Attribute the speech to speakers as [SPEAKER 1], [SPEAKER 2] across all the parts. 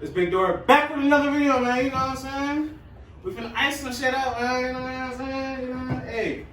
[SPEAKER 1] It's Big Door back with another video, man. You know what I'm saying? We finna ice some shit out, man. You know what I'm saying? You know? Hey,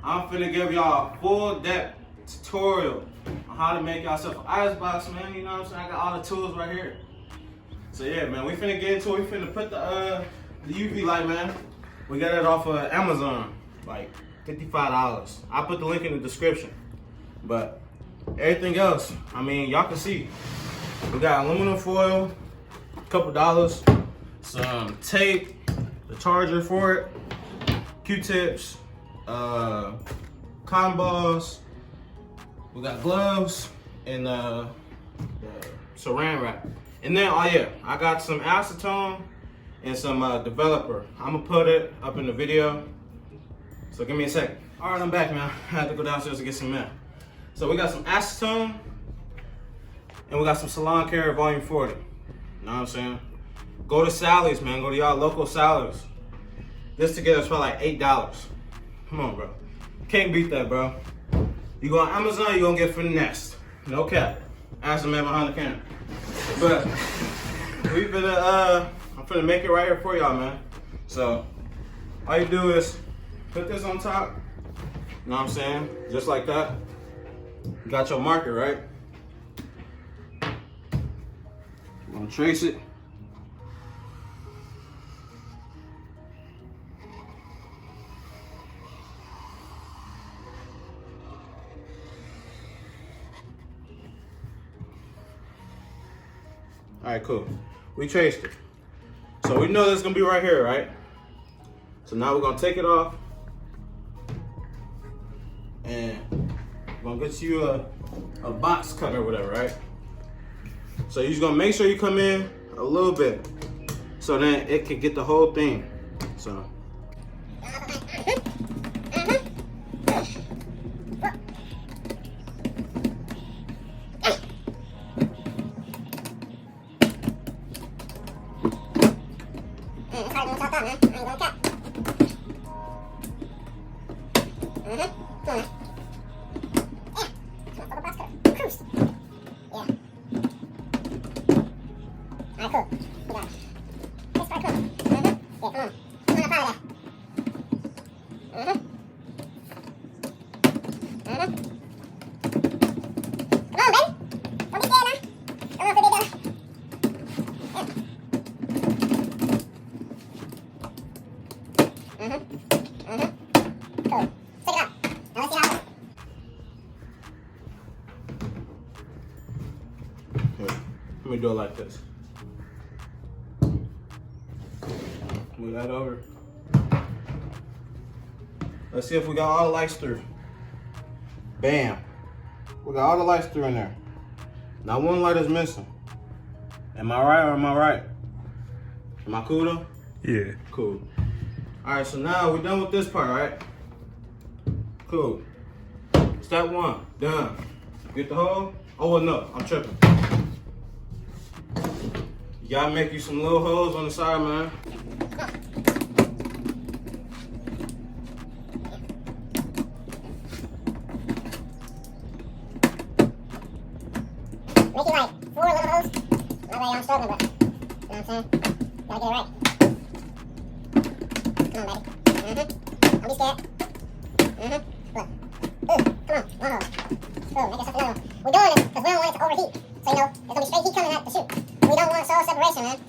[SPEAKER 1] I'm finna give y'all a full depth tutorial on how to make yourself an IceBox, man. You know what I'm saying? I got all the tools right here. So yeah, man, we finna get into it. We finna put the UV light, man. We got it off of Amazon, like $55. I'll put the link in the description. But everything else, I mean, y'all can see. We got aluminum foil, a couple dollars, some tape, the charger for it, Q-tips, cotton balls. We got gloves and the saran wrap. And then, oh yeah, I got some acetone and some developer. I'm gonna put it up in the video. So give me a second. All right, I'm back, man. I had to go downstairs to get some mint. So we got some acetone and we got some Salon Care Volume 40. You know what I'm saying? Go to Sally's, man. Go to y'all local Sally's. This together is for like $8. Come on, bro. Can't beat that, bro. You go on Amazon, you're gonna get finessed. No cap. Ask the man behind the camera. But we finna, I'm finna make it right here for y'all, man. So all you do is put this on top. You know what I'm saying? Just like that. You got your marker, right? I'm gonna trace it. All right, cool. We traced it. So we know this is gonna be right here, right? So now we're gonna take it off and we're gonna get you a box cutter or whatever, right? So you're just gonna make sure you come in a little bit so then it can get the whole thing. So. Let me do it like this. Move that over. Let's see if we got all the lights through. Bam. We got all the lights through in there. Not one light is missing. Am I right or am I right? Am I cool though?
[SPEAKER 2] Yeah.
[SPEAKER 1] Cool. All right, so now we're done with this part, right? Cool. Step one, done. Get the hole? Oh, well, no, I'm tripping. You gotta make you some little holes on the side, man.
[SPEAKER 3] Make it like 4 little holes. That way I'm struggling, but you know what I'm saying? Gotta get it right. Come on, baby. Don't be scared. Look. Come on, 1 hole. Cool, make yourself another one. We're doing this because we don't want it to overheat. So, you know, there's gonna be straight heat coming at the shoot. We don't want soil separation, man.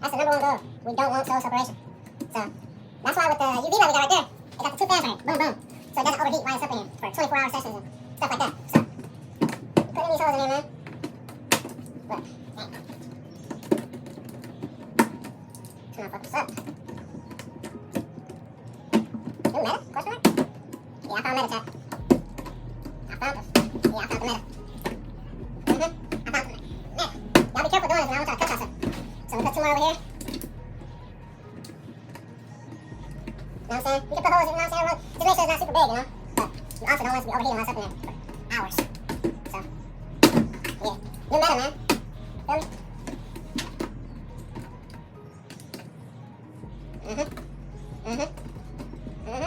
[SPEAKER 3] That's the number 1 goal. We don't want soil separation. So, that's why with the UV light we got right there, it got the 2 fans right here. Boom, boom. So it doesn't overheat while it's up in here for 24-hour sessions and stuff like that. So, you put in these holes in here, man. Look. Dang. Come on, fuck this up. You meta? Question mark? Yeah, I found meta, chat. I found this. Yeah, I found the meta. I found the meta. Y'all be careful doing this, man. I want y'all to cut yourself. So we put 2 more over here. You know what I'm saying? You can put holes, you know what I'm saying? Just make sure it's not super big, you know? But you also don't want it to be overheating while it's up in there for hours. So, yeah. You meta, man. Feel me?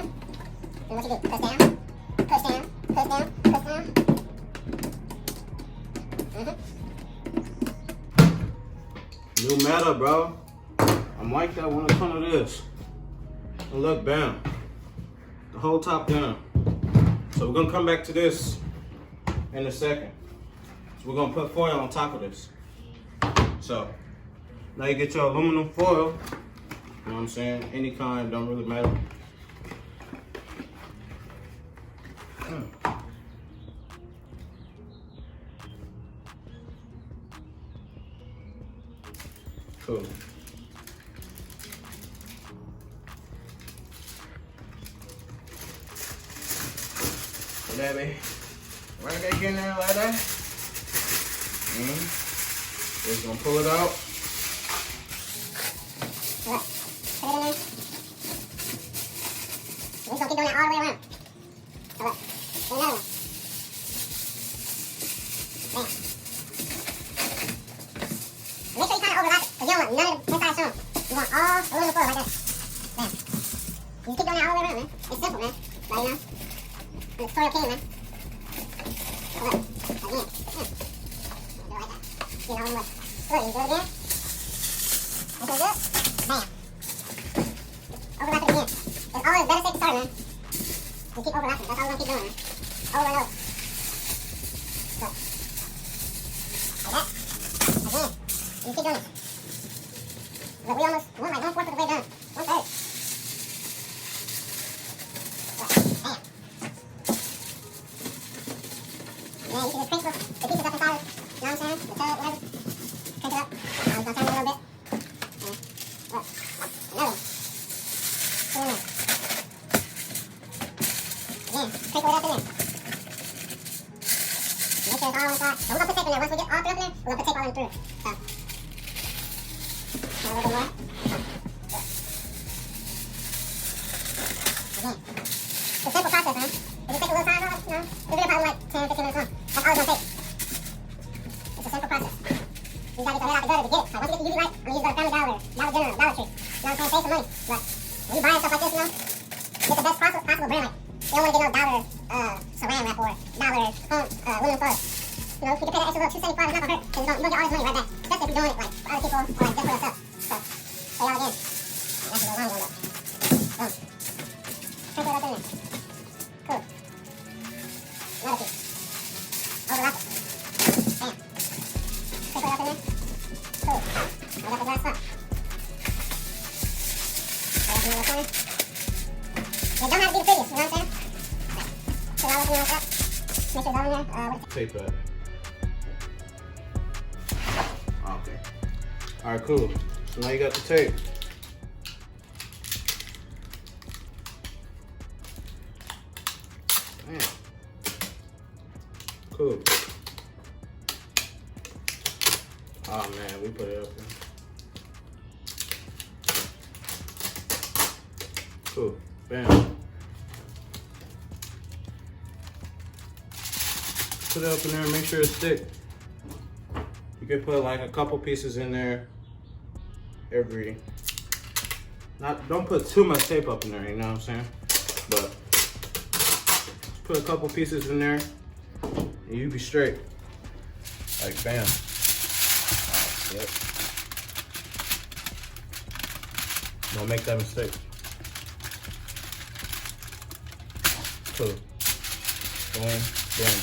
[SPEAKER 3] And what you do? Push down, push down, push down, push down.
[SPEAKER 1] New meta. better, bro. I'm like that when it comes to this. And look, bam. The whole top down. So we're gonna come back to this in a second. So we're gonna put foil on top of this. So now you get your aluminum foil. You know what I'm saying? Any kind, don't really matter. Cool. Baby, right back in there like that. Just gonna pull it out.
[SPEAKER 3] Look, put it in there. We're just gonna keep doing that all the way around. So look, do another one. Bam. Make sure you kind of overlap it, because you don't want none of the inside shown. You want all aluminum foil like that. Bam. You just keep doing that all the way around, man. It's simple, man. But you know, I'm a tutorial king, man. So look, again. Do it like that. Get all in one. Look, you do it again. Make sure it's good. Bam. Overlap it again. It's always better safe to start, man. Just keep overlapping. That's all we're gonna keep doing, man. Over and over. Look. Like that. Again. You keep doing it. Look, we're like 1/4 of the way done. 1/3. Look. Bam. Yeah, you can just crinkle the pieces up inside of it. You know what I'm saying? The tub, whatever. Crinkle it up. I'm just gonna turn it a little bit. Look. Another one. Put it in there. Again, crinkle it up in there. Make sure it's all on the side. So we're gonna put tape in there. Once we get all through up in there, we're gonna put tape all in through. So. A little bit more. Again. It's a simple process, man. It just takes a little time, you know. The video probably like 10, 15 minutes long. That's all it's gonna take. It's a simple process. You gotta get your head out the gutter to get it. Like, once you get the UV light, I'm gonna use the Family Dollar, Dollar General, Dollar Tree. You know what I'm saying? Save some money. But when you buy stuff like this, you know, get the best possible brand. Like, you don't want to get no dollar saran wrap or dollar aluminum foil. You know, you can pay that extra little $2.75, it's not gonna hurt. Because you'll get all this money right back. Especially if you're doing it like for other people or like just for yourself. So, pay y'all again. That's a little long one, but boom. Sprinkle it up in there. Cool. Another piece. Overlap it. Bam. Sprinkle it up in there. Cool. I got the last spot. Put it up in the little corner. It don't have to be the prettiest, you know what I'm saying? Put it all up in there like that. Make sure it's all in there.
[SPEAKER 1] Tape that. Okay. Alright, cool. So now you got the tape. Man. Cool. Oh man, we put it up there. Cool. Bam. Put it up in there and make sure it's thick. You can put like a couple pieces in there don't put too much tape up in there, you know what I'm saying? But just put a couple pieces in there and you be straight. Like bam. Yep. Don't make that mistake. Cool. Boom, boom.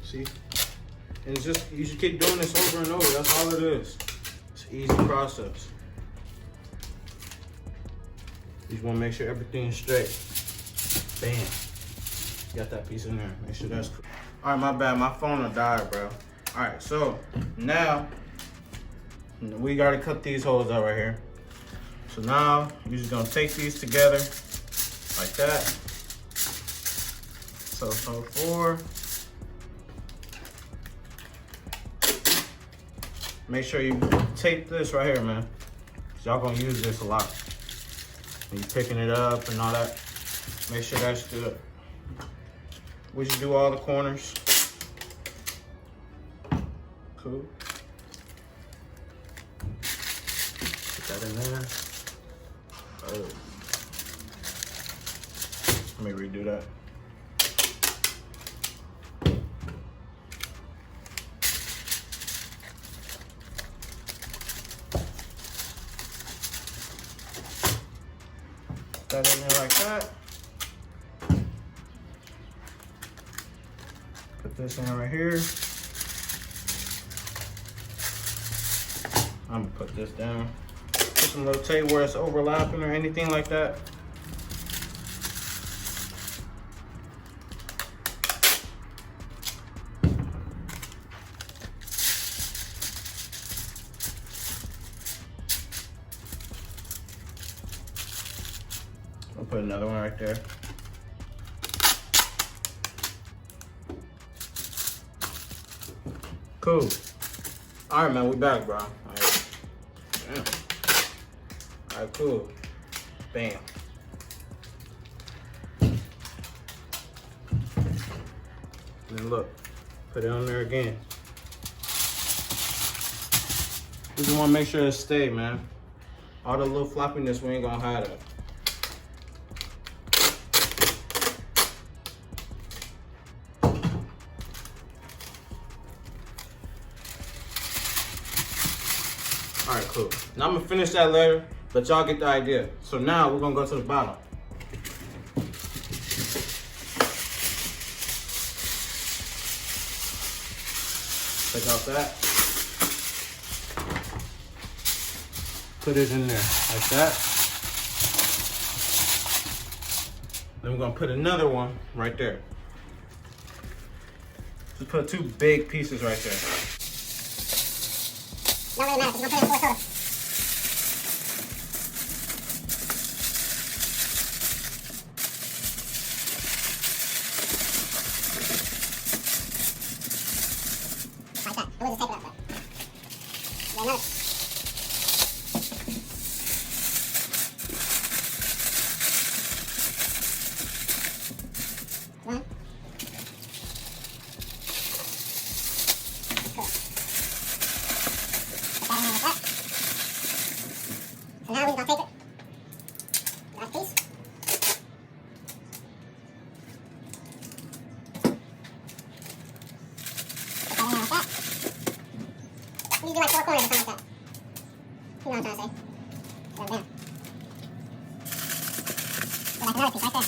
[SPEAKER 1] See? And it's just, you should keep doing this over and over. That's all it is. It's an easy process. You just want to make sure everything's straight. Bam. Got that piece in there. Make sure that's cool. All right, my bad. My phone will die, bro. All right, so now we already cut these holes out right here. So now you're just gonna take these together like that. So 4. Make sure you tape this right here, man. Y'all gonna use this a lot. When you're picking it up and all that, make sure that's good. We just do all the corners. Cool. Put that in there. Oh. Let me redo that. Put that in there like that. Put this in right here. I'm gonna put this down. Put some little tape where it's overlapping or anything like that. I'll put another one right there. Cool. All right, man, we back, bro. All right. Damn. All right, cool. Bam. And then look, put it on there again. We just want to make sure it stay, man. All the little floppiness, we ain't gonna hide it. All right, cool. Now I'm gonna finish that later, but y'all get the idea. So now we're gonna go to the bottom. Take out that. Put it in there like that. Then we're gonna put another one right there. Just put two big pieces right there.
[SPEAKER 3] Don't really matter, because you're going to put it in 4 total. Like that. And we'll just tape it up, though. Yeah, another. One. Cool. So now we're going to tape it. Last piece. Put that in there like that. You need to do like 4 corners or something like that. You know what I'm trying to say. Put them down. So like another piece right there.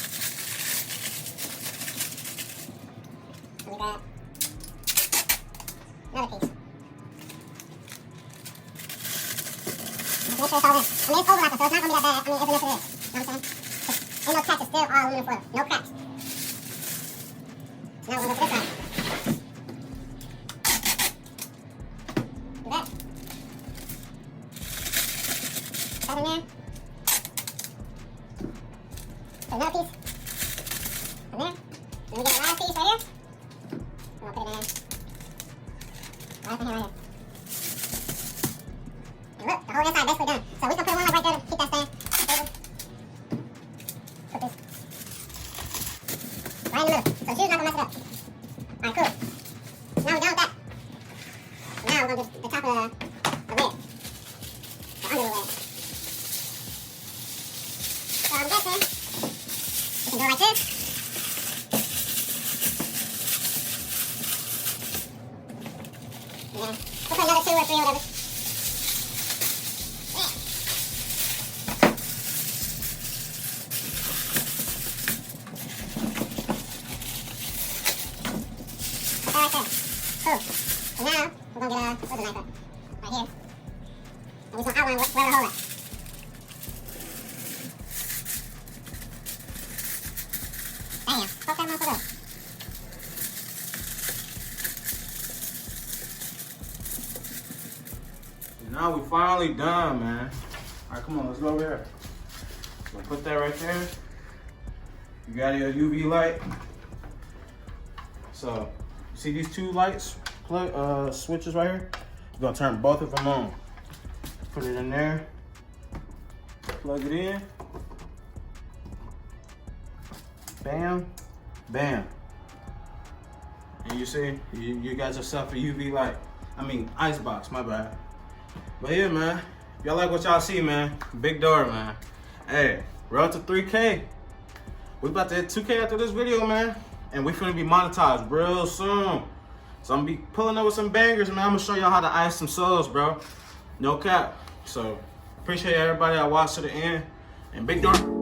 [SPEAKER 3] So we got another piece. Make sure it's all in. I mean, it's overlapping, so it's not going to be that bad. I mean, even if it is. You know what I'm saying? Ain't no cracks, it's still all aluminum foil. No cracks. So now we're going to go to this side. Do that. Put that in there. Put another piece. In there. Then we get a last piece right here. We're going to put it in there. Last one here, right here. And look, the whole inside basically done. So we're just gonna put one like right there to keep that stand. Put this right in the middle. So the shoe's not gonna mess it up. Alright, cool. Now we're done with that. Now we're gonna do the top of the lid. The under the lid. So I'm guessing we can go like this. And then we'll put another 2 or 3 or whatever. Right there. Cool. So now we're gonna get where's the knife at? Right here. And we just gonna outline where the hole is. Bam. Poke that motherfucker up.
[SPEAKER 1] Now we finally done, man. All right, come on, let's go over here. So put that right there. You got your UV light. So, see these 2 lights, switches right here? You're gonna turn both of them on. Put it in there. Plug it in. Bam, bam. And you see, you got yourself a UV light. I mean, IceBox, my bad. But yeah, man, y'all like what y'all see, man. Big door, man. Hey, we're up to 3K. We about to hit 2K after this video, man. And we finna be monetized real soon. So I'm gonna be pulling up with some bangers, man. I'm gonna show y'all how to ice some subs, bro. No cap. So appreciate everybody that watched to the end. And big door.